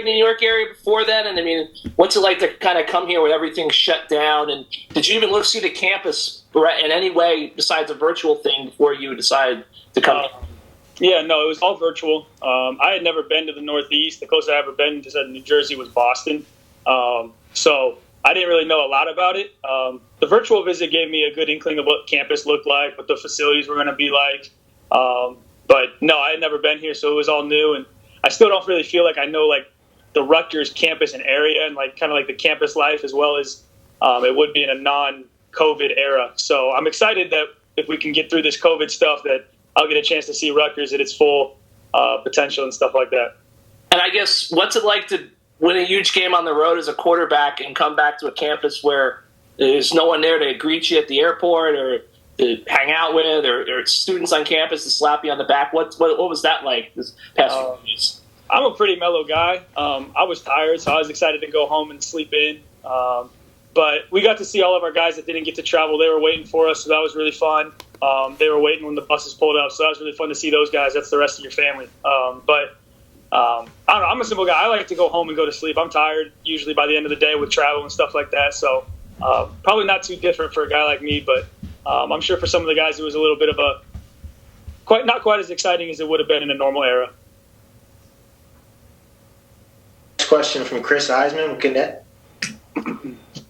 in the New York area before then? And I mean, what's it like to kind of come here with everything shut down? And did you even look see the campus in any way besides a virtual thing before you decided to come? Yeah, no, it was all virtual. I had never been to the Northeast. The closest I ever been to New Jersey was Boston. So I didn't really know a lot about it. The virtual visit gave me a good inkling of what campus looked like, what the facilities were going to be like. But no, I had never been here, so it was all new. And I still don't really feel like I know like the Rutgers campus and area and like kind of like the campus life as well as it would be in a non-COVID era. So I'm excited that if we can get through this COVID stuff, that I'll get a chance to see Rutgers at its full potential and stuff like that. And I guess what's it like to win a huge game on the road as a quarterback and come back to a campus where there's no one there to greet you at the airport or to hang out with, or students on campus to slap you on the back? What was that like this past few days? I'm a pretty mellow guy. I was tired, so I was excited to go home and sleep in. But we got to see all of our guys that didn't get to travel. They were waiting for us, so that was really fun. They were waiting when the buses pulled up, so that was really fun to see those guys. That's the rest of your family. But I don't know. I'm a simple guy. I like to go home and go to sleep. I'm tired usually by the end of the day with travel and stuff like that. So probably not too different for a guy like me, but I'm sure for some of the guys it was a little bit of not quite as exciting as it would have been in a normal era. Next question from Chris Eisman with Gannett.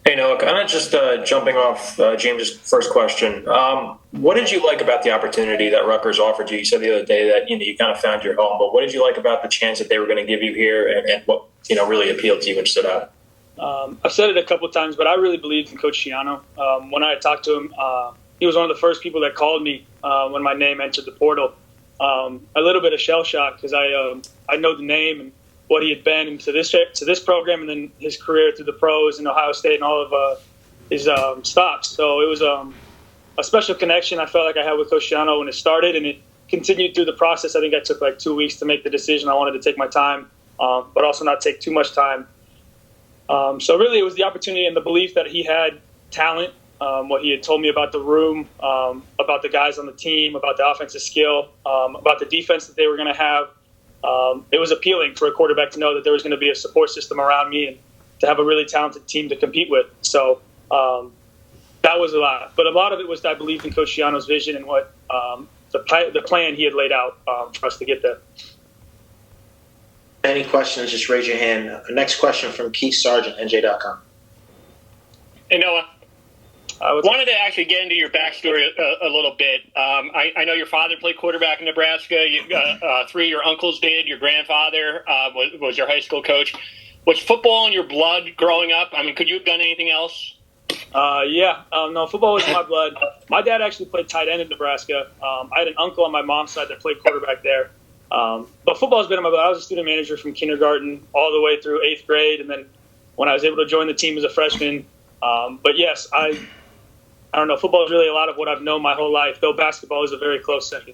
Hey, Noah, kind of just jumping off James' first question. What did you like about the opportunity that Rutgers offered you? You said the other day that you kind of found your home, but what did you like about the chance that they were going to give you here, and what really appealed to you and stood out? I've said it a couple of times, but I really believed in Coach Schiano. When I talked to him, he was one of the first people that called me when my name entered the portal. A little bit of shell shock because I know the name and what he had been to this program, and then his career through the pros in Ohio State and all of his stops. So it was a special connection I felt like I had with Coach Schiano when it started, and it continued through the process. I think I took like 2 weeks to make the decision. I wanted to take my time, but also not take too much time. So really it was the opportunity and the belief that he had talent, what he had told me about the room, about the guys on the team, about the offensive skill, about the defense that they were going to have. It was appealing for a quarterback to know that there was going to be a support system around me and to have a really talented team to compete with. So that was a lot. But a lot of it was I believed in Coach Schiano's vision and what the plan he had laid out for us to get there. Any questions, just raise your hand. Next question from Keith Sargent, NJ.com. Hey, Noah. I wanted to actually get into your backstory a little bit. I know your father played quarterback in Nebraska. Three of your uncles did. Your grandfather was your high school coach. Was football in your blood growing up? I mean, could you have done anything else? Yeah. No, football was in my blood. My dad actually played tight end in Nebraska. I had an uncle on my mom's side that played quarterback there. But football has been in my blood. I was a student manager from kindergarten all the way through 8th grade, and then when I was able to join the team as a freshman. But yes, I don't know. Football is really a lot of what I've known my whole life, though basketball is a very close second.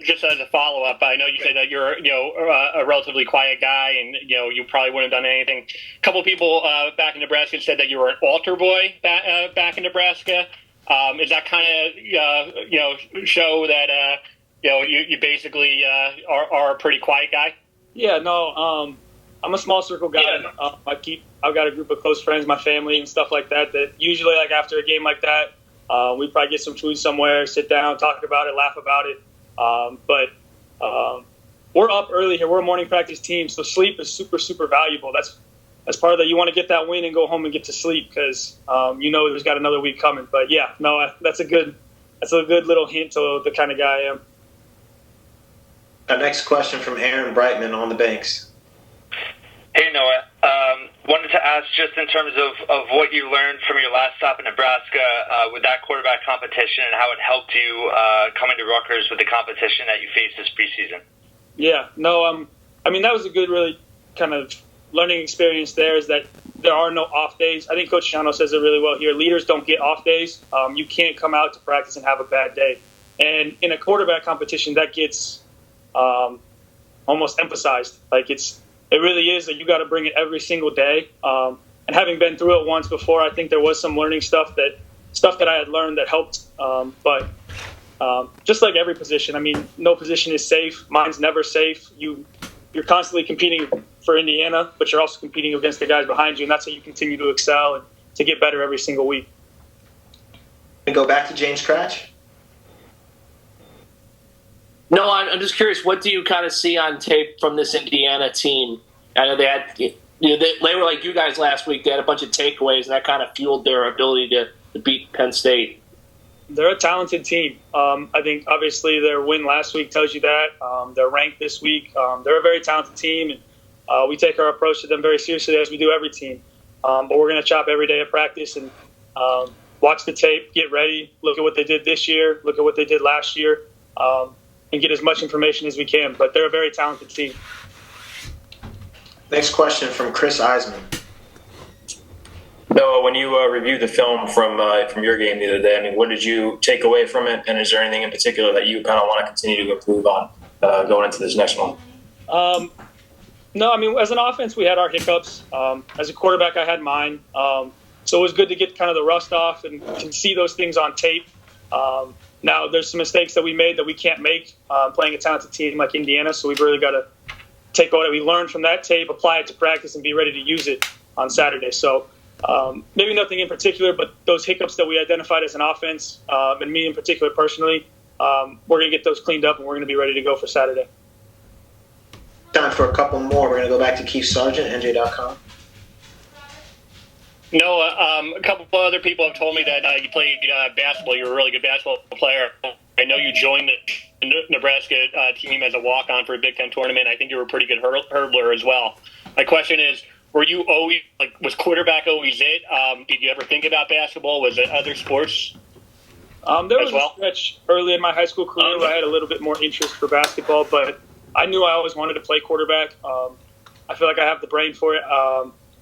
Just as a follow-up, I know you said that you're a relatively quiet guy, and you probably wouldn't have done anything. A couple of people back in Nebraska said that you were an altar boy back in Nebraska. Is that kind of show that you basically are a pretty quiet guy? Yeah, no. I'm a small circle guy. Yeah. I've got a group of close friends, my family, and stuff like that. That usually, like after a game like that, we probably get some food somewhere, sit down, talk about it, laugh about it. But we're up early here. We're a morning practice team, so sleep is super, super valuable. That's part of that. You want to get that win and go home and get to sleep because there's got another week coming. But yeah, no, that's a good little hint to the kind of guy I am. Our next question from Aaron Brightman on the Banks. Hey, Noah. Wanted to ask just in terms of what you learned from your last stop in Nebraska with that quarterback competition and how it helped you coming to Rutgers with the competition that you faced this preseason. Yeah, no, I mean, that was a good, really kind of learning experience there is that there are no off days. I think Coach Schiano says it really well here. Leaders don't get off days. You can't come out to practice and have a bad day. And in a quarterback competition, that gets almost emphasized. Like it really is that you got to bring it every single day. And having been through it once before, I think there was some learning stuff that I had learned that helped. But just like every position. I mean, no position is safe. Mine's never safe. You're constantly competing for Indiana, but you're also competing against the guys behind you, and that's how you continue to excel and to get better every single week. We go back to James Cratch. No, I'm just curious. What do you kind of see on tape from this Indiana team? I know they had, they were like you guys last week. They had a bunch of takeaways, and that kind of fueled their ability to beat Penn State. They're a talented team. I think obviously their win last week tells you that. They're ranked this week. They're a very talented team, and we take our approach to them very seriously, as we do every team. But we're going to chop every day at practice and watch the tape, get ready, look at what they did this year, look at what they did last year, and get as much information as we can. But they're a very talented team. Next question from Chris Eisman. Noah, when you reviewed the film from your game the other day, I mean, what did you take away from it? And is there anything in particular that you kind of want to continue to improve on going into this next one? No, I mean, as an offense, we had our hiccups. As a quarterback, I had mine. So it was good to get kind of the rust off and can see those things on tape. Now, there's some mistakes that we made that we can't make playing a talented team like Indiana, so we've really got to take what we learned from that tape, apply it to practice, and be ready to use it on Saturday. So maybe nothing in particular, but those hiccups that we identified as an offense, and me in particular personally, we're going to get those cleaned up, and we're going to be ready to go for Saturday. Time for a couple more. We're going to go back to Keith Sargent, NJ.com. Noah, a couple of other people have told me that you played basketball. You're a really good basketball player. I know you joined the Nebraska team as a walk-on for a Big Ten tournament. I think you were a pretty good hurdler as well. My question is, were you always was quarterback always it? Did you ever think about basketball? Was it other sports? There was a stretch early in my high school career where I had a little bit more interest for basketball, but I knew I always wanted to play quarterback. I feel like I have the brain for it.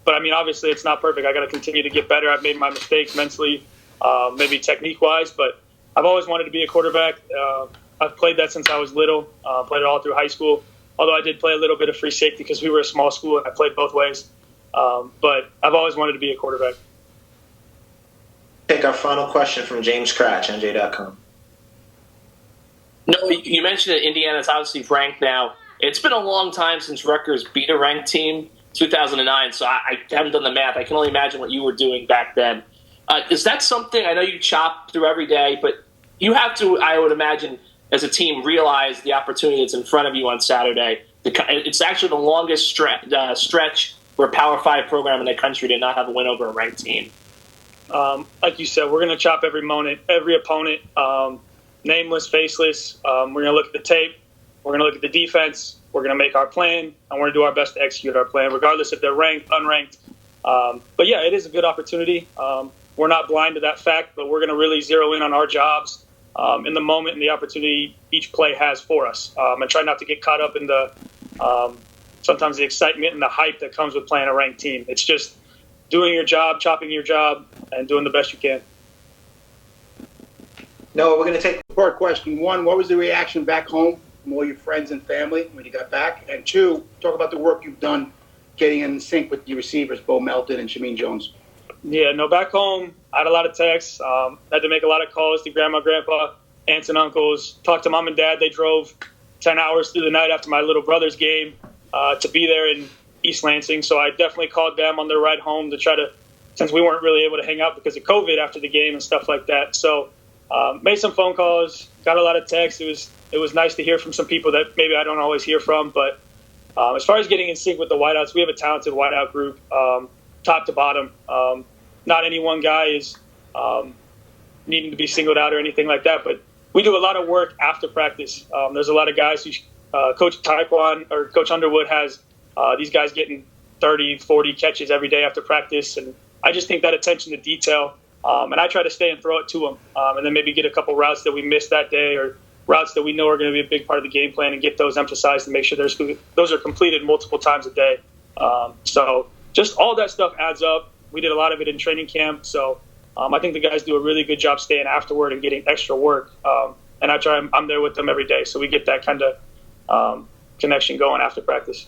But, I mean, obviously it's not perfect. I got to continue to get better. I've made my mistakes mentally, maybe technique-wise, but I've always wanted to be a quarterback. I've played that since I was little, played it all through high school, although I did play a little bit of free safety because we were a small school and I played both ways. But I've always wanted to be a quarterback. Take our final question from James Cratch, NJ.com. No, you mentioned that Indiana's obviously ranked now. It's been a long time since Rutgers beat a ranked team, 2009, so I haven't done the math. I can only imagine what you were doing back then. Is that something, I know you chop through every day, but you have to, I would imagine, as a team, realize the opportunity that's in front of you on Saturday. It's actually the longest stretch for a Power 5 program in the country to not have a win over a ranked team. Like you said, we're going to chop every opponent, nameless, faceless. We're going to look at the tape. We're going to look at the defense. We're going to make our plan, and we're going to do our best to execute our plan, regardless if they're ranked, unranked. But, yeah, it is a good opportunity. We're not blind to that fact, but we're going to really zero in on our jobs in the moment and the opportunity each play has for us, and try not to get caught up in the sometimes the excitement and the hype that comes with playing a ranked team. It's just doing your job, chopping your job, and doing the best you can. Noah, we're going to take Short question. One, what was the reaction back home from all your friends and family when you got back? And two, talk about the work you've done getting in sync with your receivers, Bo Melton and Shameen Jones. Yeah, no, back home, I had a lot of texts. Had to make a lot of calls to grandma, grandpa, aunts and uncles. Talked to mom and dad. They drove 10 hours through the night after my little brother's game to be there in East Lansing. So I definitely called them on their ride home to try to, since we weren't really able to hang out because of COVID after the game and stuff like that. So made some phone calls, got a lot of texts. It was nice to hear from some people that maybe I don't always hear from. But as far as getting in sync with the wideouts, we have a talented wideout group, top to bottom. Not any one guy is needing to be singled out or anything like that. But we do a lot of work after practice. There's a lot of guys who Coach Taekwon or Coach Underwood has these guys getting 30, 40 catches every day after practice. And I just think that attention to detail, and I try to stay and throw it to them, and then maybe get a couple routes that we missed that day or routes that we know are going to be a big part of the game plan and get those emphasized and make sure those are completed multiple times a day. So just all that stuff adds up. We did a lot of it in training camp. So I think the guys do a really good job staying afterward and getting extra work. And I'm there with them every day. So we get that kind of connection going after practice.